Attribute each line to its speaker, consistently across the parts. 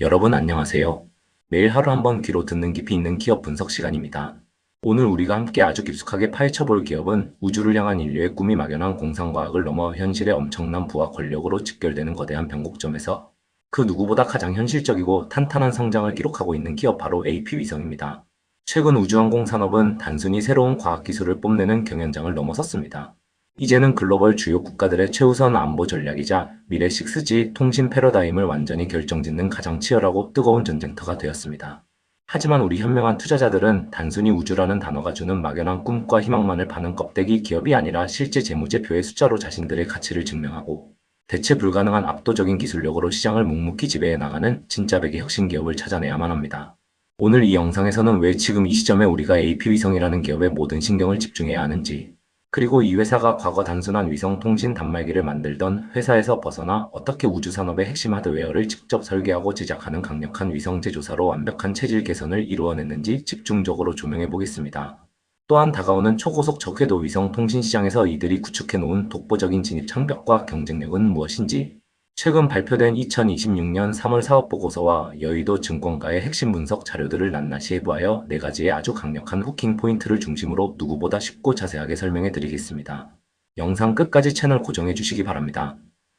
Speaker 1: 여러분 안녕하세요. 매일 하루 한 번 귀로 듣는 깊이 있는 기업 분석 시간입니다. 오늘 우리가 함께 아주 깊숙하게 파헤쳐 볼 기업은 우주를 향한 인류의 꿈이 막연한 공상과학을 넘어 현실의 엄청난 부와 권력으로 직결되는 거대한 변곡점에서 그 누구보다 가장 현실적이고 탄탄한 성장을 기록하고 있는 기업 바로 AP위성입니다. 최근 우주항공 산업은 단순히 새로운 과학기술을 뽐내는 경연장을 넘어섰습니다. 이제는 글로벌 주요 국가들의 최우선 안보 전략이자 미래 6G 통신 패러다임을 완전히 결정짓는 가장 치열하고 뜨거운 전쟁터가 되었습니다. 하지만 우리 현명한 투자자들은 단순히 우주라는 단어가 주는 막연한 꿈과 희망만을 파는 껍데기 기업이 아니라 실제 재무제표의 숫자로 자신들의 가치를 증명하고 대체 불가능한 압도적인 기술력으로 시장을 묵묵히 지배해 나가는 진짜 백의 혁신 기업을 찾아내야만 합니다. 오늘 이 영상에서는 왜 지금 이 시점에 우리가 AP위성이라는 기업에 모든 신경을 집중해야 하는지, 그리고 이 회사가 과거 단순한 위성 통신 단말기를 만들던 회사에서 벗어나 어떻게 우주산업의 핵심 하드웨어를 직접 설계하고 제작하는 강력한 위성 제조사로 완벽한 체질 개선을 이루어냈는지 집중적으로 조명해 보겠습니다. 또한 다가오는 초고속 저궤도 위성 통신 시장에서 이들이 구축해 놓은 독보적인 진입 장벽과 경쟁력은 무엇인지, 최근 발표된 2026년 3월 사업보고서와 여의도 증권가의 핵심 분석 자료들을 낱낱이 해부하여 4가지의 아주 강력한 후킹 포인트를 중심으로 누구보다 쉽고 자세하게 설명해 드리겠습니다. 영상 끝까지 채널 고정해 주시기 바랍니다.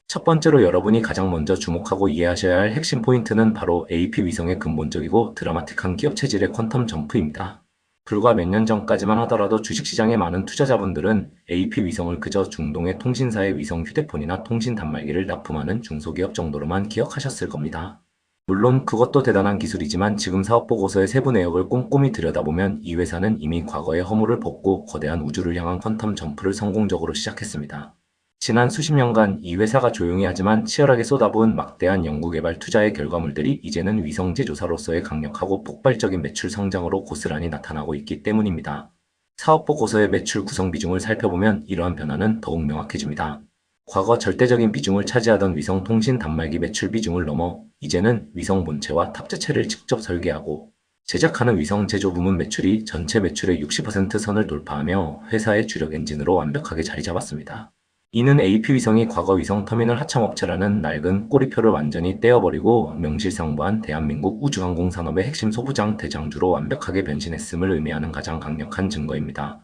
Speaker 1: 첫 번째로 여러분이 가장 먼저 주목하고 이해하셔야 할 핵심 포인트는 바로 AP위성의 근본적이고 드라마틱한 기업 체질의 퀀텀 점프입니다. 불과 몇 년 전까지만 하더라도 주식시장의 많은 투자자분들은 AP위성을 그저 중동의 통신사의 위성 휴대폰이나 통신 단말기를 납품하는 중소기업 정도로만 기억하셨을 겁니다. 물론 그것도 대단한 기술이지만 지금 사업보고서의 세부 내역을 꼼꼼히 들여다보면 이 회사는 이미 과거의 허물을 벗고 거대한 우주를 향한 퀀텀 점프를 성공적으로 시작했습니다. 지난 수십 년간 이 회사가 조용히 하지만 치열하게 쏟아부은 막대한 연구개발 투자의 결과물들이 이제는 위성 제조사로서의 강력하고 폭발적인 매출 성장으로 고스란히 나타나고 있기 때문입니다. 사업보고서의 매출 구성 비중을 살펴보면 이러한 변화는 더욱 명확해집니다. 과거 절대적인 비중을 차지하던 위성 통신 단말기 매출 비중을 넘어 이제는 위성 본체와 탑재체를 직접 설계하고 제작하는 위성 제조 부문 매출이 전체 매출의 60% 선을 돌파하며 회사의 주력 엔진으로 완벽하게 자리 잡았습니다. 이는 AP위성이 과거 위성터미널 하청업체라는 낡은 꼬리표를 완전히 떼어버리고 명실상부한 대한민국 우주항공 산업의 핵심 소부장 대장주로 완벽하게 변신했음을 의미하는 가장 강력한 증거입니다.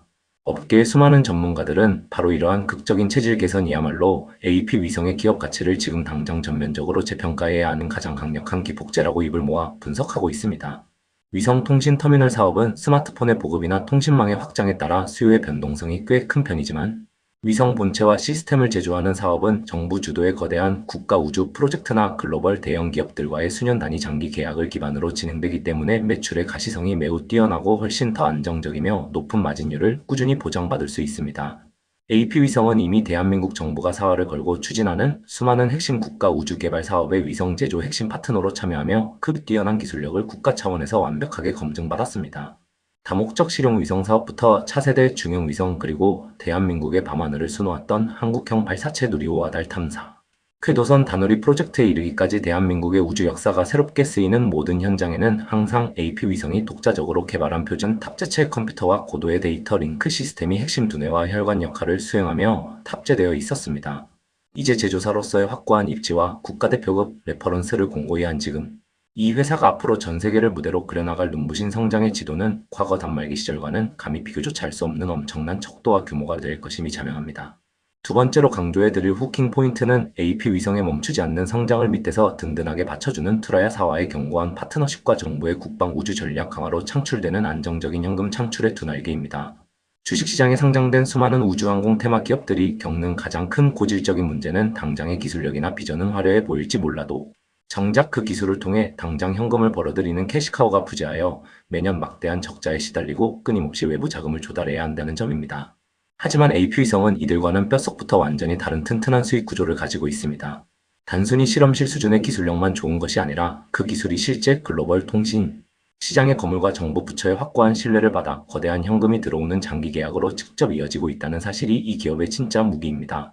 Speaker 1: 업계의 수많은 전문가들은 바로 이러한 극적인 체질 개선이야말로 AP위성의 기업 가치를 지금 당장 전면적으로 재평가해야 하는 가장 강력한 기폭제라고 입을 모아 분석하고 있습니다. 위성 통신 터미널 사업은 스마트폰의 보급이나 통신망의 확장에 따라 수요의 변동성이 꽤 큰 편이지만 위성 본체와 시스템을 제조하는 사업은 정부 주도의 거대한 국가 우주 프로젝트나 글로벌 대형 기업들과의 수년 단위 장기 계약을 기반으로 진행되기 때문에 매출의 가시성이 매우 뛰어나고 훨씬 더 안정적이며 높은 마진율을 꾸준히 보장받을 수 있습니다. AP위성은 이미 대한민국 정부가 사활을 걸고 추진하는 수많은 핵심 국가 우주 개발 사업의 위성 제조 핵심 파트너로 참여하며 그 뛰어난 기술력을 국가 차원에서 완벽하게 검증받았습니다. 다목적 실용 위성 사업부터 차세대 중형 위성 그리고 대한민국의 밤하늘을 수놓았던 한국형 발사체 누리호와 달 탐사, 궤도선 다누리 프로젝트에 이르기까지 대한민국의 우주 역사가 새롭게 쓰이는 모든 현장에는 항상 AP위성이 독자적으로 개발한 표준 탑재체 컴퓨터와 고도의 데이터 링크 시스템이 핵심 두뇌와 혈관 역할을 수행하며 탑재되어 있었습니다. 이제 제조사로서의 확고한 입지와 국가대표급 레퍼런스를 공고히 한 지금, 이 회사가 앞으로 전 세계를 무대로 그려나갈 눈부신 성장의 지도는 과거 단말기 시절과는 감히 비교조차 할 수 없는 엄청난 척도와 규모가 될 것임이 자명합니다. 두 번째로 강조해드릴 후킹 포인트는 AP위성에 멈추지 않는 성장을 밑에서 든든하게 받쳐주는 투라야사와의 견고한 파트너십과 정부의 국방 우주 전략 강화로 창출되는 안정적인 현금 창출의 두 날개입니다. 주식시장에 상장된 수많은 우주항공 테마 기업들이 겪는 가장 큰 고질적인 문제는 당장의 기술력이나 비전은 화려해 보일지 몰라도 정작 그 기술을 통해 당장 현금을 벌어들이는 캐시카우가 부재하여 매년 막대한 적자에 시달리고 끊임없이 외부 자금을 조달해야 한다는 점입니다. 하지만 AP위성은 이들과는 뼛속부터 완전히 다른 튼튼한 수익 구조를 가지고 있습니다. 단순히 실험실 수준의 기술력만 좋은 것이 아니라 그 기술이 실제 글로벌 통신 시장의 거물과 정부 부처의 확고한 신뢰를 받아 거대한 현금이 들어오는 장기 계약으로 직접 이어지고 있다는 사실이 이 기업의 진짜 무기입니다.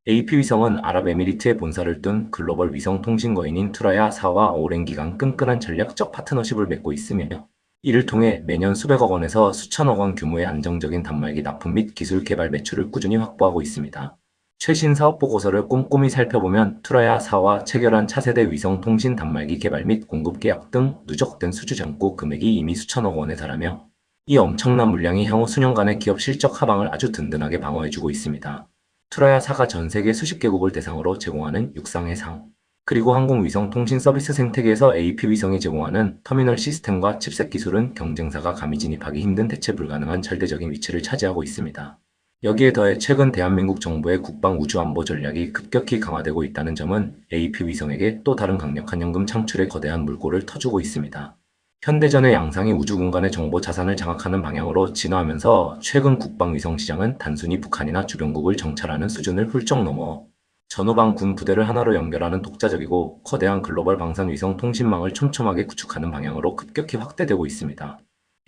Speaker 1: AP위성은 아랍에미리트에 본사를 둔 글로벌 위성 통신거인인 투라야사와 오랜 기간 끈끈한 전략적 파트너십을 맺고 있으며 이를 통해 매년 수백억 원에서 수천억 원 규모의 안정적인 단말기 납품 및 기술 개발 매출을 꾸준히 확보하고 있습니다. 최신 사업 보고서를 꼼꼼히 살펴보면 투라야4와 체결한 차세대 위성 통신 단말기 개발 및 공급 계약 등 누적된 수주 잔고 금액이 이미 수천억 원에 달하며 이 엄청난 물량이 향후 수년간의 기업 실적 하방을 아주 든든하게 방어해주고 있습니다. 투라야4가 전 세계 수십 개국을 대상으로 제공하는 육상 해상, 그리고 항공위성 통신 서비스 생태계에서 AP위성이 제공하는 터미널 시스템과 칩셋 기술은 경쟁사가 감히 진입하기 힘든 대체 불가능한 절대적인 위치를 차지하고 있습니다. 여기에 더해 최근 대한민국 정부의 국방 우주안보 전략이 급격히 강화되고 있다는 점은 AP위성에게 또 다른 강력한 현금 창출의 거대한 물꼬를 터주고 있습니다. 현대전의 양상이 우주 공간의 정보 자산을 장악하는 방향으로 진화하면서 최근 국방위성 시장은 단순히 북한이나 주변국을 정찰하는 수준을 훌쩍 넘어 전후방 군 부대를 하나로 연결하는 독자적이고 거대한 글로벌 방산위성 통신망을 촘촘하게 구축하는 방향으로 급격히 확대되고 있습니다.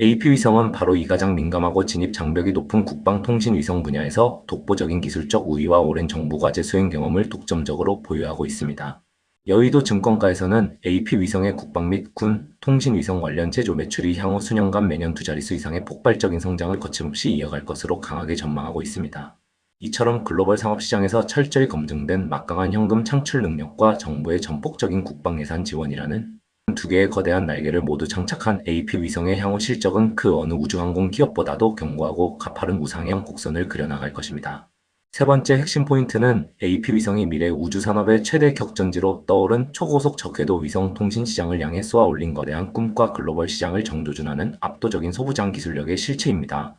Speaker 1: AP위성은 바로 이 가장 민감하고 진입 장벽이 높은 국방통신위성 분야에서 독보적인 기술적 우위와 오랜 정보과제 수행 경험을 독점적으로 보유하고 있습니다. 여의도 증권가에서는 AP위성의 국방 및 군, 통신위성 관련 제조 매출이 향후 수년간 매년 두 자릿수 이상의 폭발적인 성장을 거침없이 이어갈 것으로 강하게 전망하고 있습니다. 이처럼 글로벌 상업시장에서 철저히 검증된 막강한 현금 창출 능력과 정부의 전폭적인 국방 예산 지원이라는 두 개의 거대한 날개를 모두 장착한 AP위성의 향후 실적은 그 어느 우주항공 기업보다도 견고하고 가파른 우상향 곡선을 그려나갈 것입니다. 세 번째 핵심 포인트는 AP위성이 미래 우주산업의 최대 격전지로 떠오른 초고속 저궤도 위성 통신 시장을 향해 쏘아 올린 거대한 꿈과 글로벌 시장을 정조준하는 압도적인 소부장 기술력의 실체입니다.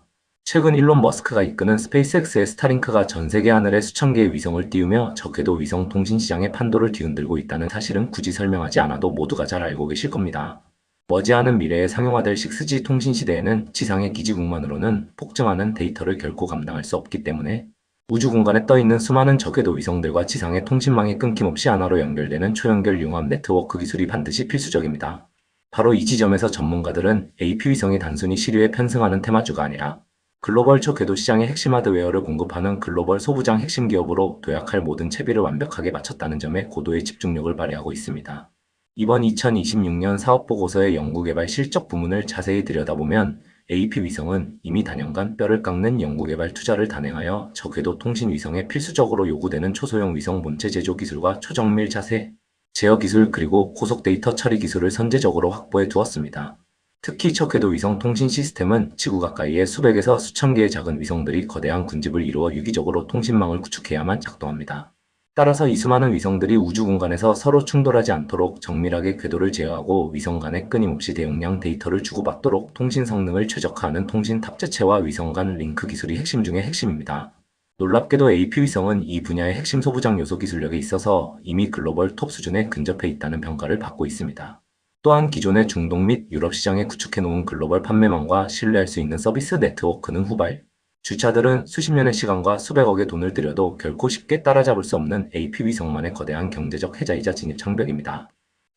Speaker 1: 최근 일론 머스크가 이끄는 스페이스X의 스타링크가 전 세계 하늘에 수천 개의 위성을 띄우며 저궤도 위성 통신 시장의 판도를 뒤흔들고 있다는 사실은 굳이 설명하지 않아도 모두가 잘 알고 계실 겁니다. 머지않은 미래에 상용화될 6G 통신 시대에는 지상의 기지국만으로는 폭증하는 데이터를 결코 감당할 수 없기 때문에 우주 공간에 떠있는 수많은 저궤도 위성들과 지상의 통신망이 끊김없이 하나로 연결되는 초연결 융합 네트워크 기술이 반드시 필수적입니다. 바로 이 지점에서 전문가들은 AP위성이 단순히 시류에 편승하는 테마주가 아니라 글로벌 저궤도 시장의 핵심 하드웨어를 공급하는 글로벌 소부장 핵심 기업으로 도약할 모든 채비를 완벽하게 마쳤다는 점에 고도의 집중력을 발휘하고 있습니다. 이번 2026년 사업보고서의 연구개발 실적 부문을 자세히 들여다보면 AP위성은 이미 단연간 뼈를 깎는 연구개발 투자를 단행하여 저궤도 통신 위성에 필수적으로 요구되는 초소형 위성 본체 제조 기술과 초정밀 자세, 제어 기술 그리고 고속 데이터 처리 기술을 선제적으로 확보해 두었습니다. 특히 저궤도 위성 통신 시스템은 지구 가까이에 수백에서 수천 개의 작은 위성들이 거대한 군집을 이루어 유기적으로 통신망을 구축해야만 작동합니다. 따라서 이 수많은 위성들이 우주 공간에서 서로 충돌하지 않도록 정밀하게 궤도를 제어하고 위성 간에 끊임없이 대용량 데이터를 주고받도록 통신 성능을 최적화하는 통신 탑재체와 위성 간 링크 기술이 핵심 중의 핵심입니다. 놀랍게도 AP위성은 이 분야의 핵심 소부장 요소 기술력에 있어서 이미 글로벌 톱 수준에 근접해 있다는 평가를 받고 있습니다. 또한 기존의 중동 및 유럽 시장에 구축해놓은 글로벌 판매망과 신뢰할 수 있는 서비스 네트워크는 후발, 주차들은 수십 년의 시간과 수백억의 돈을 들여도 결코 쉽게 따라잡을 수 없는 AP위성만의 거대한 경제적 혜자이자 진입 장벽입니다.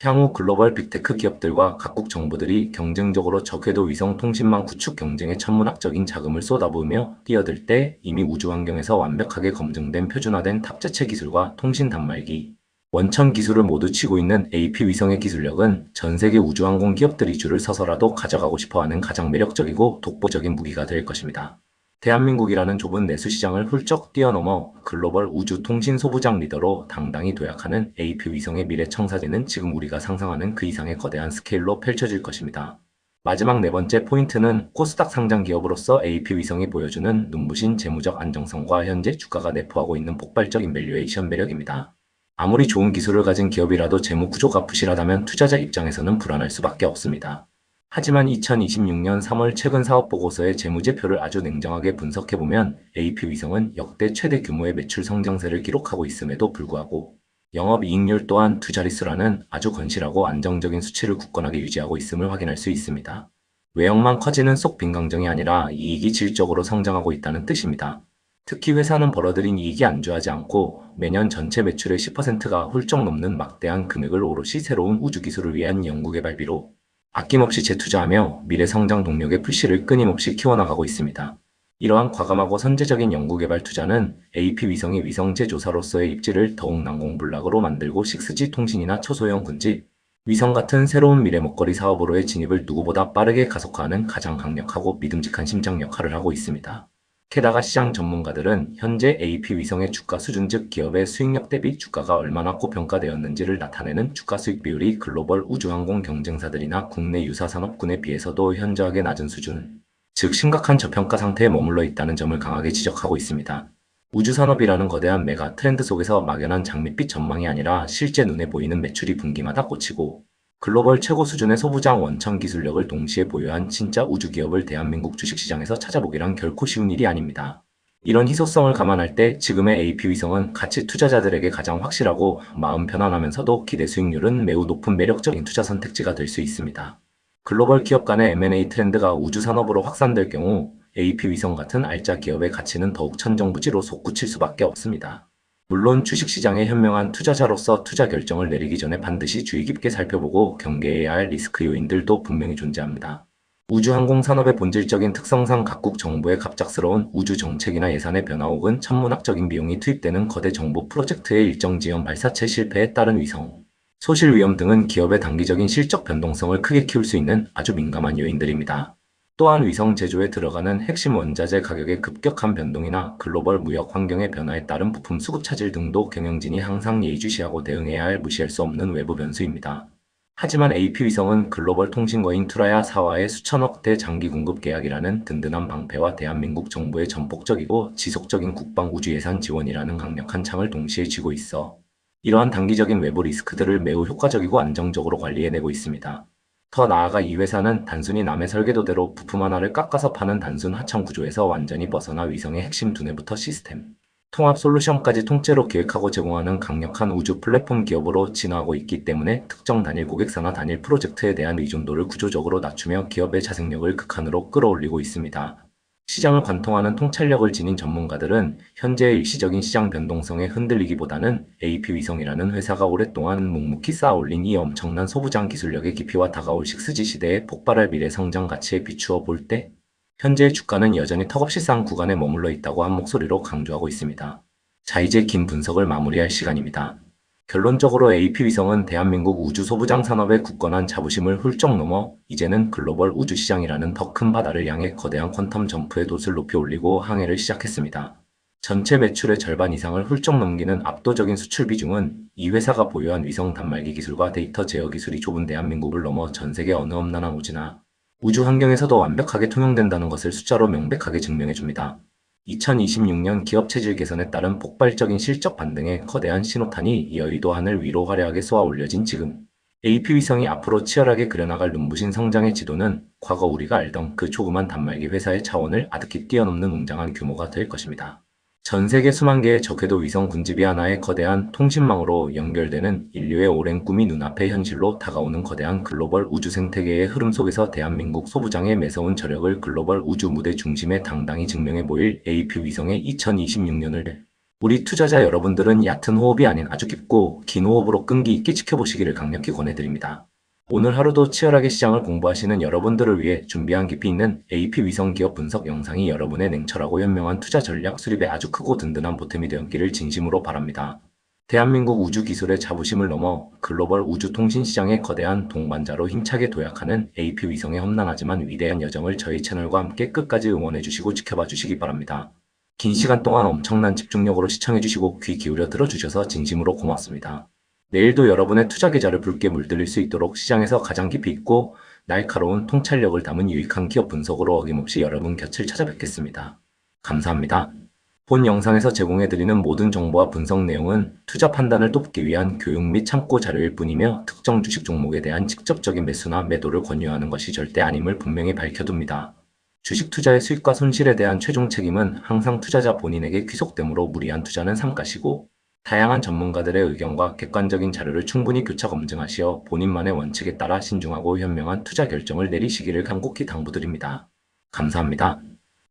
Speaker 1: 향후 글로벌 빅테크 기업들과 각국 정부들이 경쟁적으로 저궤도 위성 통신망 구축 경쟁에 천문학적인 자금을 쏟아부으며 뛰어들 때 이미 우주 환경에서 완벽하게 검증된 표준화된 탑재체 기술과 통신 단말기, 원천 기술을 모두 치고 있는 AP위성의 기술력은 전 세계 우주항공 기업들이 줄을 서서라도 가져가고 싶어하는 가장 매력적이고 독보적인 무기가 될 것입니다. 대한민국이라는 좁은 내수 시장을 훌쩍 뛰어넘어 글로벌 우주 통신 소부장 리더로 당당히 도약하는 AP위성의 미래 청사진은 지금 우리가 상상하는 그 이상의 거대한 스케일로 펼쳐질 것입니다. 마지막 네 번째 포인트는 코스닥 상장 기업으로서 AP위성이 보여주는 눈부신 재무적 안정성과 현재 주가가 내포하고 있는 폭발적인 밸류에이션 매력입니다. 아무리 좋은 기술을 가진 기업이라도 재무 구조가 부실하다면 투자자 입장에서는 불안할 수밖에 없습니다. 하지만 2026년 3월 최근 사업보고서의 재무제표를 아주 냉정하게 분석해보면 AP위성은 역대 최대 규모의 매출 성장세를 기록하고 있음에도 불구하고 영업이익률 또한 두 자릿수라는 아주 건실하고 안정적인 수치를 굳건하게 유지하고 있음을 확인할 수 있습니다. 외형만 커지는 속 빈강정이 아니라 이익이 질적으로 성장하고 있다는 뜻입니다. 특히 회사는 벌어들인 이익이 안주하지 않고 매년 전체 매출의 10%가 훌쩍 넘는 막대한 금액을 오롯이 새로운 우주기술을 위한 연구개발비로 아낌없이 재투자하며 미래 성장 동력의 풀씨를 끊임없이 키워나가고 있습니다. 이러한 과감하고 선제적인 연구개발 투자는 AP위성의 위성 제조사로서의 입지를 더욱 난공불락으로 만들고 6G 통신이나 초소형 군집, 위성 같은 새로운 미래 먹거리 사업으로의 진입을 누구보다 빠르게 가속화하는 가장 강력하고 믿음직한 심장 역할을 하고 있습니다. 게다가 시장 전문가들은 현재 AP 위성의 주가 수준, 즉 기업의 수익력 대비 주가가 얼마나 고평가되었는지를 나타내는 주가 수익 비율이 글로벌 우주항공 경쟁사들이나 국내 유사 산업군에 비해서도 현저하게 낮은 수준, 즉 심각한 저평가 상태에 머물러 있다는 점을 강하게 지적하고 있습니다. 우주산업이라는 거대한 메가 트렌드 속에서 막연한 장밋빛 전망이 아니라 실제 눈에 보이는 매출이 분기마다 꽂히고 글로벌 최고 수준의 소부장 원천 기술력을 동시에 보유한 진짜 우주기업을 대한민국 주식시장에서 찾아보기란 결코 쉬운 일이 아닙니다. 이런 희소성을 감안할 때 지금의 AP 위성은 가치 투자자들에게 가장 확실하고 마음 편안하면서도 기대 수익률은 매우 높은 매력적인 투자 선택지가 될 수 있습니다. 글로벌 기업 간의 M&A 트렌드가 우주산업으로 확산될 경우 AP 위성 같은 알짜 기업의 가치는 더욱 천정부지로 솟구칠 수밖에 없습니다. 물론 주식시장의 현명한 투자자로서 투자 결정을 내리기 전에 반드시 주의 깊게 살펴보고 경계해야 할 리스크 요인들도 분명히 존재합니다. 우주항공 산업의 본질적인 특성상 각국 정부의 갑작스러운 우주 정책이나 예산의 변화 혹은 천문학적인 비용이 투입되는 거대 정보 프로젝트의 일정 지연 발사체 실패에 따른 위성, 소실 위험 등은 기업의 단기적인 실적 변동성을 크게 키울 수 있는 아주 민감한 요인들입니다. 또한 위성 제조에 들어가는 핵심 원자재 가격의 급격한 변동이나 글로벌 무역 환경의 변화에 따른 부품 수급 차질 등도 경영진이 항상 예의주시하고 대응해야 할 무시할 수 없는 외부 변수입니다. 하지만 AP 위성은 글로벌 통신거인 투라야 사와의 수천억 대 장기 공급 계약이라는 든든한 방패와 대한민국 정부의 전폭적이고 지속적인 국방 우주 예산 지원이라는 강력한 창을 동시에 쥐고 있어 이러한 단기적인 외부 리스크들을 매우 효과적이고 안정적으로 관리해내고 있습니다. 더 나아가 이 회사는 단순히 남의 설계도대로 부품 하나를 깎아서 파는 단순 하청 구조에서 완전히 벗어나 위성의 핵심 두뇌부터 시스템, 통합 솔루션까지 통째로 기획하고 제공하는 강력한 우주 플랫폼 기업으로 진화하고 있기 때문에 특정 단일 고객사나 단일 프로젝트에 대한 의존도를 구조적으로 낮추며 기업의 자생력을 극한으로 끌어올리고 있습니다. 시장을 관통하는 통찰력을 지닌 전문가들은 현재의 일시적인 시장 변동성에 흔들리기보다는 AP 위성이라는 회사가 오랫동안 묵묵히 쌓아올린 이 엄청난 소부장 기술력의 깊이와 다가올 6G 시대에 폭발할 미래 성장 가치에 비추어 볼 때 현재의 주가는 여전히 턱없이 싼 구간에 머물러 있다고 한 목소리로 강조하고 있습니다. 자, 이제 긴 분석을 마무리할 시간입니다. 결론적으로 AP 위성은 대한민국 우주 소부장 산업의 굳건한 자부심을 훌쩍 넘어 이제는 글로벌 우주 시장이라는 더 큰 바다를 향해 거대한 퀀텀 점프의 돛을 높이 올리고 항해를 시작했습니다. 전체 매출의 절반 이상을 훌쩍 넘기는 압도적인 수출 비중은 이 회사가 보유한 위성 단말기 기술과 데이터 제어 기술이 좁은 대한민국을 넘어 전 세계 어느 험난한 우주나 우주 환경에서도 완벽하게 통용된다는 것을 숫자로 명백하게 증명해줍니다. 2026년 기업 체질 개선에 따른 폭발적인 실적 반등에 거대한 신호탄이 여의도 하늘 위로 화려하게 쏘아 올려진 지금, AP 위성이 앞으로 치열하게 그려나갈 눈부신 성장의 지도는 과거 우리가 알던 그 조그만 단말기 회사의 차원을 아득히 뛰어넘는 웅장한 규모가 될 것입니다. 전 세계 수만 개의 저궤도 위성 군집이 하나의 거대한 통신망으로 연결되는 인류의 오랜 꿈이 눈앞에 현실로 다가오는 거대한 글로벌 우주 생태계의 흐름 속에서 대한민국 소부장의 매서운 저력을 글로벌 우주 무대 중심에 당당히 증명해 보일 AP 위성의 2026년을 우리 투자자 여러분들은 얕은 호흡이 아닌 아주 깊고 긴 호흡으로 끈기 있게 지켜보시기를 강력히 권해드립니다. 오늘 하루도 치열하게 시장을 공부하시는 여러분들을 위해 준비한 깊이 있는 AP 위성 기업 분석 영상이 여러분의 냉철하고 현명한 투자 전략 수립에 아주 크고 든든한 보탬이 되었기를 진심으로 바랍니다. 대한민국 우주 기술의 자부심을 넘어 글로벌 우주 통신 시장의 거대한 동반자로 힘차게 도약하는 AP 위성의 험난하지만 위대한 여정을 저희 채널과 함께 끝까지 응원해주시고 지켜봐 주시기 바랍니다. 긴 시간 동안 엄청난 집중력으로 시청해주시고 귀 기울여 들어주셔서 진심으로 고맙습니다. 내일도 여러분의 투자 계좌를 붉게 물들일 수 있도록 시장에서 가장 깊이 있고 날카로운 통찰력을 담은 유익한 기업 분석으로 어김없이 여러분 곁을 찾아뵙겠습니다. 감사합니다. 본 영상에서 제공해드리는 모든 정보와 분석 내용은 투자 판단을 돕기 위한 교육 및 참고 자료일 뿐이며 특정 주식 종목에 대한 직접적인 매수나 매도를 권유하는 것이 절대 아님을 분명히 밝혀둡니다. 주식 투자의 수익과 손실에 대한 최종 책임은 항상 투자자 본인에게 귀속되므로 무리한 투자는 삼가시고 다양한 전문가들의 의견과 객관적인 자료를 충분히 교차 검증하시어 본인만의 원칙에 따라 신중하고 현명한 투자 결정을 내리시기를 간곡히 당부드립니다. 감사합니다.